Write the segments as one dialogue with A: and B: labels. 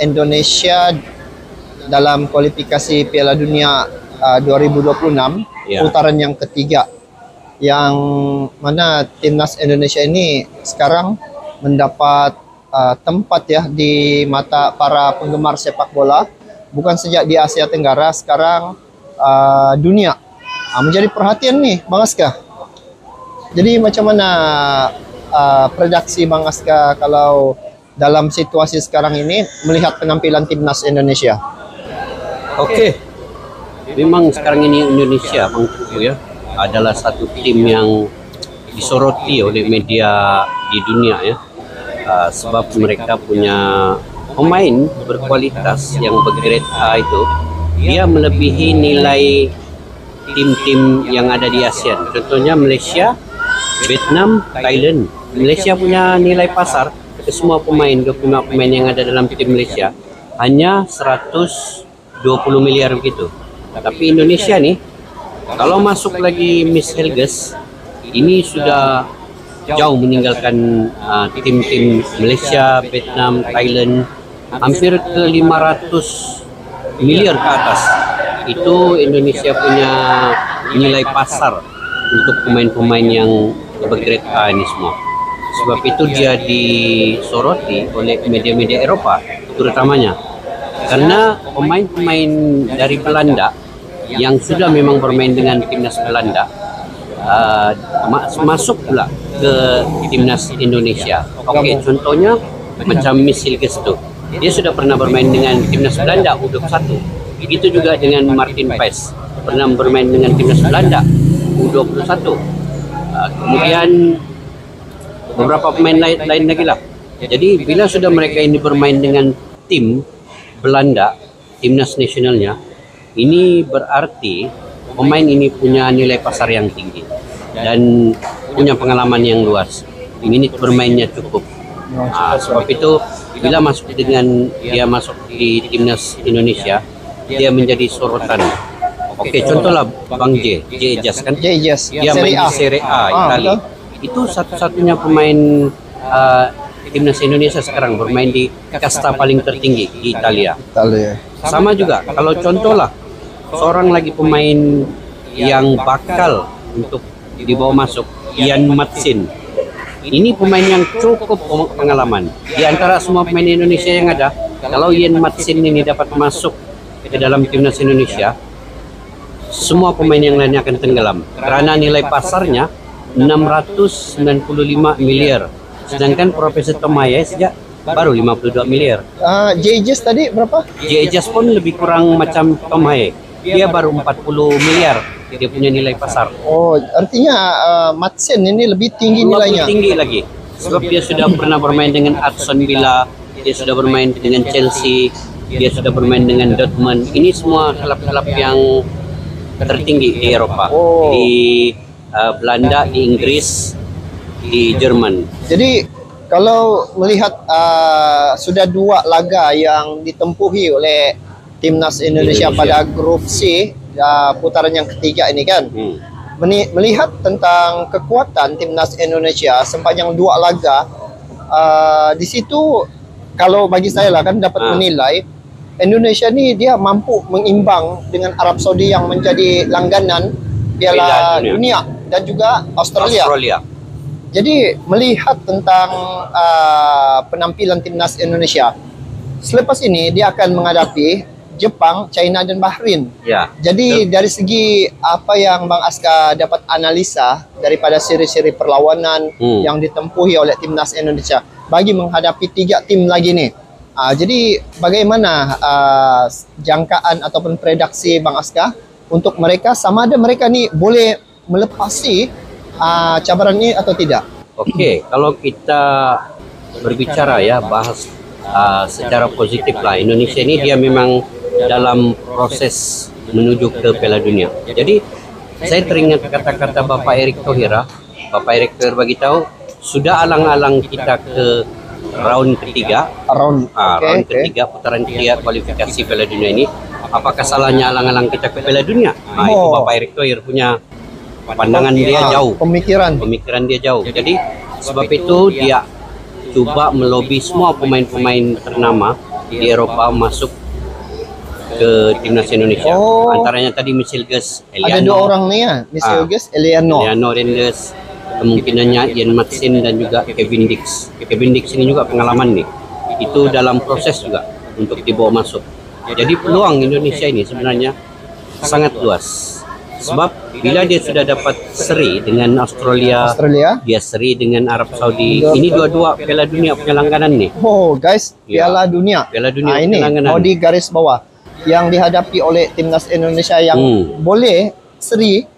A: Indonesia dalam kualifikasi Piala Dunia 2026 putaran yang ketiga, yang mana timnas Indonesia ini sekarang mendapat tempat ya di mata para penggemar sepak bola, bukan sejak di Asia Tenggara, sekarang dunia. Menjadi perhatian nih Bang Aska. Jadi macam mana prediksi Bang Aska kalau dalam situasi sekarang ini melihat penampilan timnas Indonesia?
B: Oke. Memang sekarang ini Indonesia, Bang Teguh ya, adalah satu tim yang disoroti oleh media di dunia ya. Sebab mereka punya pemain berkualitas yang bergrade A itu, dia melebihi nilai tim-tim yang ada di ASEAN. Contohnya Malaysia, Vietnam, Thailand. Malaysia punya nilai pasar ke semua pemain, 25 pemain yang ada dalam tim Malaysia hanya 120 miliar begitu. Tapi Indonesia nih, kalau masuk lagi Miss Helges, ini sudah jauh meninggalkan tim-tim Malaysia, Vietnam, Thailand, hampir ke 500 miliar ke atas. Itu Indonesia punya nilai pasar untuk pemain-pemain yang bergrade A ini semua. Sebab itu dia disoroti oleh media-media Eropa terutamanya. Karena pemain-pemain dari Belanda yang sudah memang bermain dengan timnas Belanda masuk pula ke timnas Indonesia. Oke, contohnya macam Miss Hilges itu. Dia sudah pernah bermain dengan timnas Belanda U21. Begitu juga dengan Martin Paes, pernah bermain dengan timnas Belanda U21. Kemudian beberapa pemain lain lagi lah. Jadi bila sudah mereka ini bermain dengan tim Belanda, timnas nasionalnya, ini berarti pemain ini punya nilai pasar yang tinggi dan punya pengalaman yang luas. Minit bermainnya cukup. Sebab itu bila masuk dengan dia masuk di timnas Indonesia, dia menjadi sorotan. Oke, contohlah Bang J Ejas kan?
A: J Ejas,
B: dia main di Serie A Italia. Itu satu-satunya pemain timnas Indonesia sekarang bermain di kasta paling tertinggi di Italia. Sama juga kalau contohlah seorang lagi pemain yang bakal untuk dibawa masuk, Ian Matsin. Ini pemain yang cukup pengalaman. Di antara semua pemain Indonesia yang ada, kalau Ian Matsin ini dapat masuk ke dalam timnas Indonesia, semua pemain yang lainnya akan tenggelam. Karena nilai pasarnya 695 miliar. Sedangkan Profesor Tomaye sejak baru 52 miliar.
A: J-Ejas tadi berapa?
B: J-Ejas pun lebih kurang macam Tomaye. Dia baru 40 miliar. Dia punya nilai pasar.
A: Oh, artinya Matsen ini lebih tinggi nilainya.
B: Lebih tinggi lagi. Sebab dia sudah pernah bermain dengan Aston Villa, dia sudah bermain dengan Chelsea, dia sudah bermain dengan Dortmund. Ini semua klub-klub yang tertinggi di Eropa. Di Belanda, di Inggris, di Jerman.
A: Jadi kalau melihat sudah 2 laga yang ditempuhi oleh timnas Indonesia pada grup C, putaran yang ketiga ini kan, melihat tentang kekuatan timnas Indonesia sepanjang 2 laga, di situ kalau bagi saya lah kan dapat menilai Indonesia ni dia mampu mengimbang dengan Arab Saudi yang menjadi langganan Piala Dunia dan juga Australia. Jadi melihat tentang penampilan timnas Indonesia, selepas ini dia akan menghadapi Jepang, China dan Bahrain. Jadi dari segi apa yang Bang Aska dapat analisa daripada siri-siri perlawanan yang ditempuhi oleh timnas Indonesia bagi menghadapi 3 tim lagi nih. Jadi bagaimana jangkaan ataupun prediksi Bang Aska untuk mereka, sama ada mereka nih boleh melepasi cabaran ini atau tidak?
B: Oke, kalau kita berbicara ya, bahas secara positif lah, Indonesia ini dia memang dalam proses menuju ke Piala Dunia. Jadi saya teringat kata-kata Bapak Erick Thohir. Bapak Erick Thohir bagi tahu sudah alang-alang kita ke round ketiga, round ketiga, putaran ketiga kualifikasi Piala Dunia ini. Apakah salahnya alang-alang kita ke Piala Dunia? Itu Bapak Erick Thohir punya pandangan dia jauh, pemikiran dia jauh. Jadi sebab itu dia coba melobi semua pemain-pemain ternama di Eropa masuk ke timnas Indonesia.
A: Oh.
B: Antaranya tadi Michelges,
A: Ada 2 orang nih ya, Michelges, Eliano.
B: Eliano Rendes, kemungkinannya Ian Maxin dan juga Kevin Dix. Kevin Dix ini juga pengalaman nih. Itu dalam proses juga untuk dibawa masuk. Jadi peluang Indonesia ini sebenarnya sangat luas. Sebab bila dia sudah dapat seri dengan Australia, dia seri dengan Arab Saudi. Ini dua-dua Piala Dunia penyelenggaraan nih.
A: Oh guys, Piala Dunia.
B: Piala Dunia
A: Nah, ini mau di garis bawah yang dihadapi oleh timnas Indonesia yang boleh seri.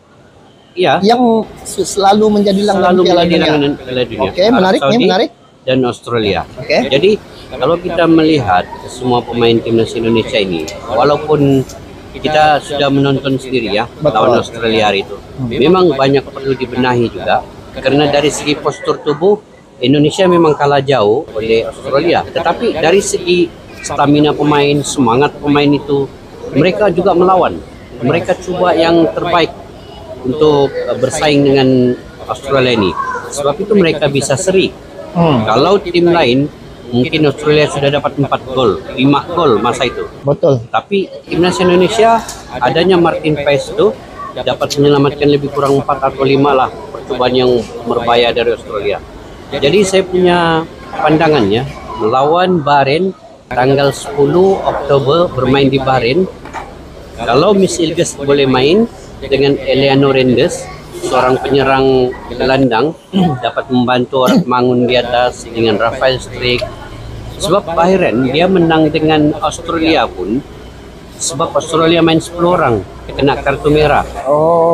B: Iya.
A: Yang selalu menjadi langganan Piala Dunia. Oke, menarik nih, menarik.
B: Dan Australia.
A: Oke.
B: Jadi kalau kita melihat semua pemain timnas Indonesia ini, walaupun kita sudah menonton sendiri ya lawan Australia itu, memang banyak perlu dibenahi juga karena dari segi postur tubuh Indonesia memang kalah jauh oleh Australia, tetapi dari segi stamina pemain, semangat pemain itu mereka juga melawan, mereka coba yang terbaik untuk bersaing dengan Australia ini, sebab itu mereka bisa seri. Kalau tim lain mungkin Australia sudah dapat 4 gol, 5 gol masa itu. Betul. Tapi timnas Indonesia adanya Martin Paes itu dapat menyelamatkan lebih kurang 4 atau 5 lah percobaan yang berbahaya dari Australia. Jadi saya punya pandangannya melawan Bahrain tanggal 10 Oktober bermain di Bahrain. Kalau Michelges boleh main dengan Eliano Rendes, seorang penyerang gelandang, dapat membantu orang Mangun di atas dengan Rafael Strik. Sebab Bahrain dia menang dengan Australia pun sebab Australia main 10 orang kena kartu merah.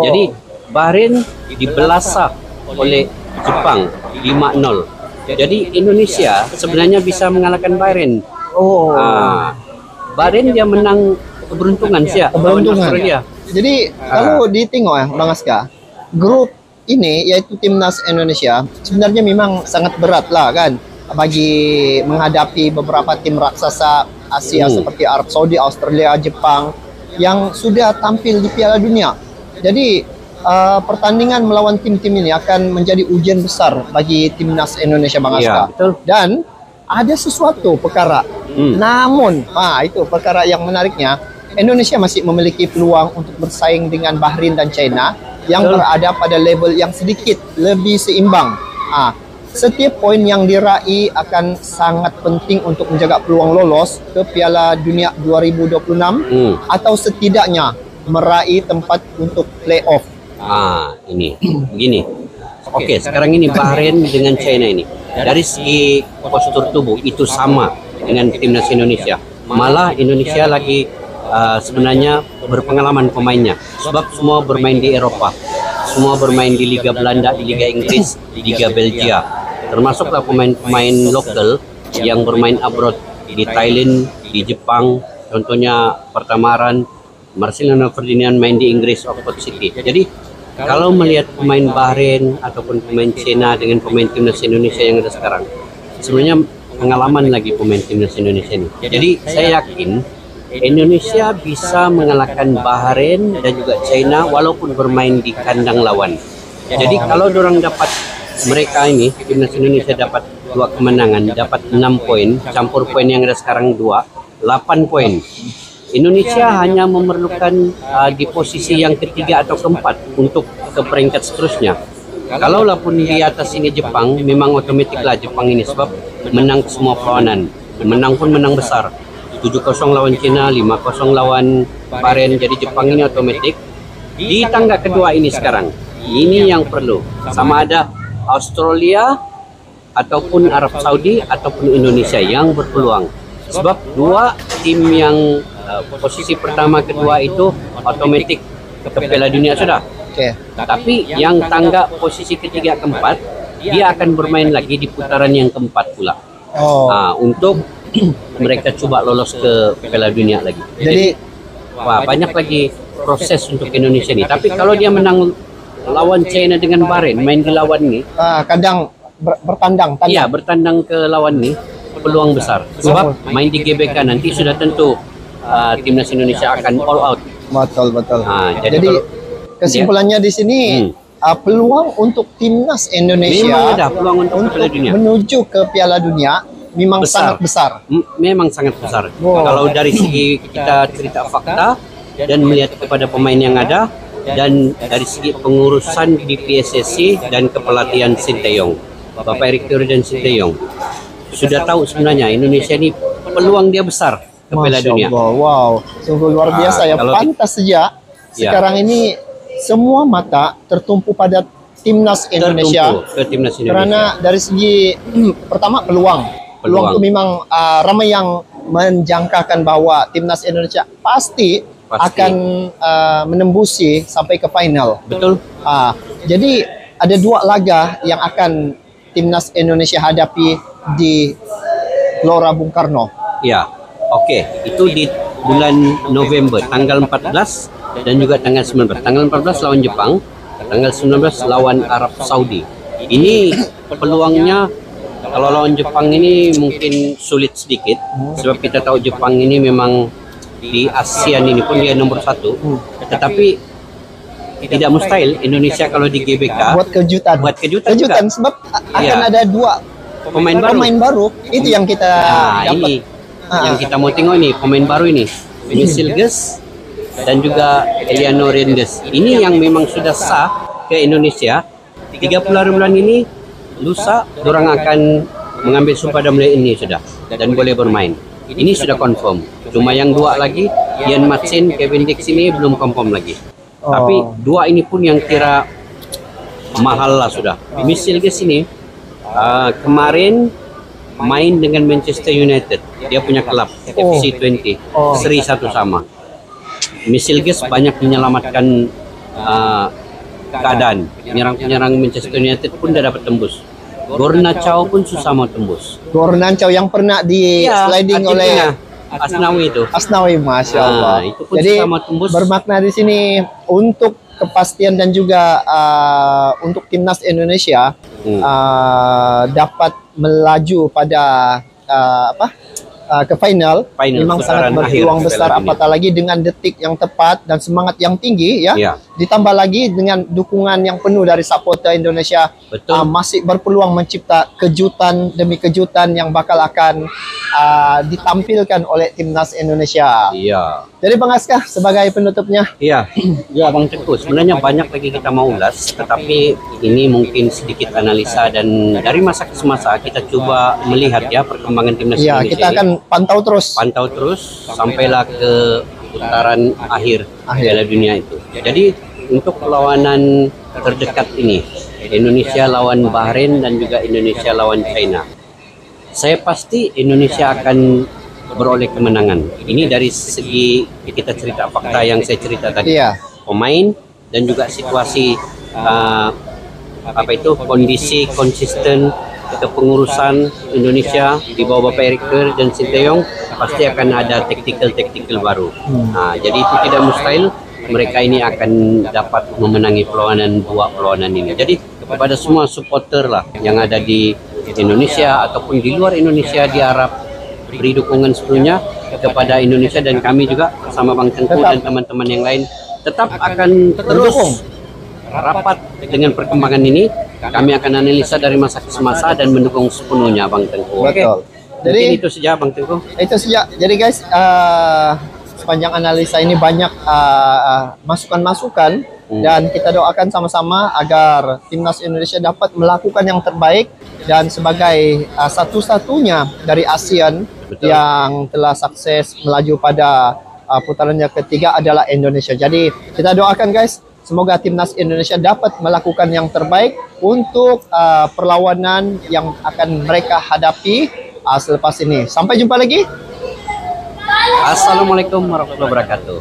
B: Jadi Bahrain dibelasa oleh Jepang 5-0. Jadi Indonesia sebenarnya bisa mengalahkan Bahrain. Bahrain dia menang keberuntungan sih ya lawan Australia.
A: Jadi kalau ditengok ya Bang Aska, grup ini yaitu timnas Indonesia sebenarnya memang sangat berat lah kan bagi menghadapi beberapa tim raksasa Asia seperti Arab Saudi, Australia, Jepang yang sudah tampil di Piala Dunia. Jadi pertandingan melawan tim-tim ini akan menjadi ujian besar bagi timnas Indonesia Bang Aska. Dan ada sesuatu perkara. Namun, itu perkara yang menariknya, Indonesia masih memiliki peluang untuk bersaing dengan Bahrain dan China yang berada pada level yang sedikit lebih seimbang. Setiap poin yang diraih akan sangat penting untuk menjaga peluang lolos ke Piala Dunia 2026 atau setidaknya meraih tempat untuk playoff.
B: Ini begini. Oke, sekarang ini Bahrain dengan China ini dari segi postur tubuh itu sama dengan timnas Indonesia. Malah Indonesia lagi sebenarnya berpengalaman pemainnya sebab semua bermain di Eropa, semua bermain di Liga Belanda, di Liga Inggris, di Liga Belgia, termasuklah pemain-pemain lokal yang bermain abroad di Thailand, di Jepang, contohnya Pertamaran, Marcelino Ferdinand main di Inggris, Oxford City. Jadi kalau melihat pemain Bahrain ataupun pemain China dengan pemain timnas Indonesia yang ada sekarang, sebenarnya pengalaman lagi pemain timnas Indonesia ini. Jadi saya yakin Indonesia bisa mengalahkan Bahrain dan juga China walaupun bermain di kandang lawan. Jadi kalau dorang dapat, mereka ini timnas Indonesia dapat 2 kemenangan, dapat 6 poin, campur poin yang ada sekarang 2, 8 poin. Indonesia hanya memerlukan di posisi yang ketiga atau keempat untuk ke peringkat seterusnya. Kalaulah pun di atas ini Jepang, memang otomatiklah Jepang ini sebab menang semua perlawanan. Menang pun menang besar. 7-0 lawan China, 5-0 lawan Bahrain. Jadi Jepang ini otomatik. Di tangga kedua ini sekarang, ini yang perlu. Sama ada Australia ataupun Arab Saudi ataupun Indonesia yang berpeluang. Sebab 2 tim yang posisi pertama kedua itu otomatik ke Piala Dunia sudah. Tapi yang tangga posisi ketiga keempat dia akan bermain lagi di putaran yang keempat pula. Untuk mereka coba lolos ke Piala Dunia lagi. Jadi banyak lagi proses untuk Indonesia ini. Tapi kalau dia menang lawan China dengan Bahrain, main di lawan ini,
A: kadang bertandang.
B: Iya, bertandang ke lawan ini peluang besar. Sebab main di GBK nanti sudah tentu timnas Indonesia akan all out.
A: Betul. Jadi
B: kalau,
A: kesimpulannya di sini peluang untuk timnas Indonesia
B: memang ada peluang untuk Piala Dunia.
A: Menuju ke Piala Dunia memang
B: Besar.
A: sangat besar.
B: Memang sangat besar.
A: Wow.
B: Kalau dari segi kita cerita fakta dan melihat kepada pemain yang ada, dan dari segi pengurusan di PSSI dan kepelatihan Sinteyong, Bapak Erick Thohir dan Sinteyong sudah tahu sebenarnya Indonesia ini peluang dia besar ke Piala
A: Masya
B: Dunia.
A: Allah, wow, sungguh luar biasa ya.
B: Kalau
A: Pantas saja sekarang ini semua mata tertumpu pada timnas Indonesia.
B: Tertumpu ke timnas Indonesia.
A: Karena dari segi pertama peluang itu memang ramai yang menjangkakan bahwa timnas Indonesia pasti akan menembusi sampai ke final.
B: Betul.
A: Jadi ada 2 laga yang akan timnas Indonesia hadapi di Gelora Bung Karno.
B: Ya, oke. Itu di bulan November, tanggal 14 dan juga tanggal 19. Tanggal 14 lawan Jepang, tanggal 19 lawan Arab Saudi. Ini peluangnya kalau lawan Jepang ini mungkin sulit sedikit, sebab kita tahu Jepang ini memang di ASEAN ini pun dia nomor 1. Tetapi tidak mustahil Indonesia kalau di GBK
A: buat kejutan
B: juga.
A: Sebab akan
B: Iya.
A: ada 2
B: Pemain
A: baru. Itu yang kita dapat.
B: ini yang kita mau tengok ini, pemain baru ini, Misilges dan juga Eliano Rendes. Ini yang memang sudah sah ke Indonesia. 30 bulan ini lusa orang akan mengambil sumpah damai ini sudah dan boleh bermain. Ini sudah confirm. Cuma yang 2 lagi, Ian Matsin, Kevin Dix ini belum confirm lagi. Tapi 2 ini pun yang kira mahal lah sudah. Misilges ini kemarin main dengan Manchester United. Dia punya klub FC 20, seri 1 sama. Misilges banyak menyelamatkan keadaan. Penyerang-penyerang Manchester United pun dah dapat tembus. Gornacao pun susah mau tembus.
A: Gornacao yang pernah di sliding oleh
B: Asnawi itu.
A: Asnawi, Masya Allah.
B: Itu pun
A: Jadi
B: susah mau tembus.
A: bermakna di sini untuk kepastian dan juga untuk timnas Indonesia dapat melaju pada ke final memang sangat berpeluang besar, apatah lagi dengan detik yang tepat dan semangat yang tinggi ya. Ditambah lagi dengan dukungan yang penuh dari supporter Indonesia. Masih berpeluang mencipta kejutan demi kejutan yang bakal akan ditampilkan oleh timnas Indonesia.
B: Iya.
A: Jadi Bang Askar sebagai penutupnya.
B: Iya. Ya Bang Teguh, sebenarnya banyak lagi kita mau ulas, tetapi ini mungkin sedikit analisa dan dari masa ke masa kita coba melihat ya perkembangan timnas Indonesia.
A: Kita akan pantau terus
B: sampailah ke putaran akhir Piala Dunia itu. Jadi untuk perlawanan terdekat ini, Indonesia lawan Bahrain dan juga Indonesia lawan China, saya pasti Indonesia akan beroleh kemenangan. Ini dari segi kita cerita fakta yang saya cerita tadi. Pemain dan juga situasi kondisi konsisten kepengurusan Indonesia di bawah Bapak Erick Thohir dan Sinteyong pasti akan ada taktikal baru. Jadi itu tidak mustahil mereka ini akan dapat memenangi dua perlawanan ini. Jadi kepada semua supporter lah yang ada di Indonesia ataupun di luar Indonesia di Arab, beri dukungan sepenuhnya kepada Indonesia, dan kami juga bersama Bang Tengku dan teman-teman yang lain tetap akan terus rapat dengan perkembangan ini. Kami akan analisa dari masa ke masa dan mendukung sepenuhnya Bang Tengku.
A: Betul.
B: Jadi itu saja Bang Tengku.
A: Itu saja. Jadi guys, sepanjang analisa ini banyak masukan-masukan dan kita doakan sama-sama agar timnas Indonesia dapat melakukan yang terbaik, dan sebagai satu-satunya dari ASEAN yang telah sukses melaju pada putarannya ketiga adalah Indonesia. Jadi kita doakan guys, semoga timnas Indonesia dapat melakukan yang terbaik untuk perlawanan yang akan mereka hadapi selepas ini. Sampai jumpa lagi.
B: Assalamualaikum warahmatullahi wabarakatuh.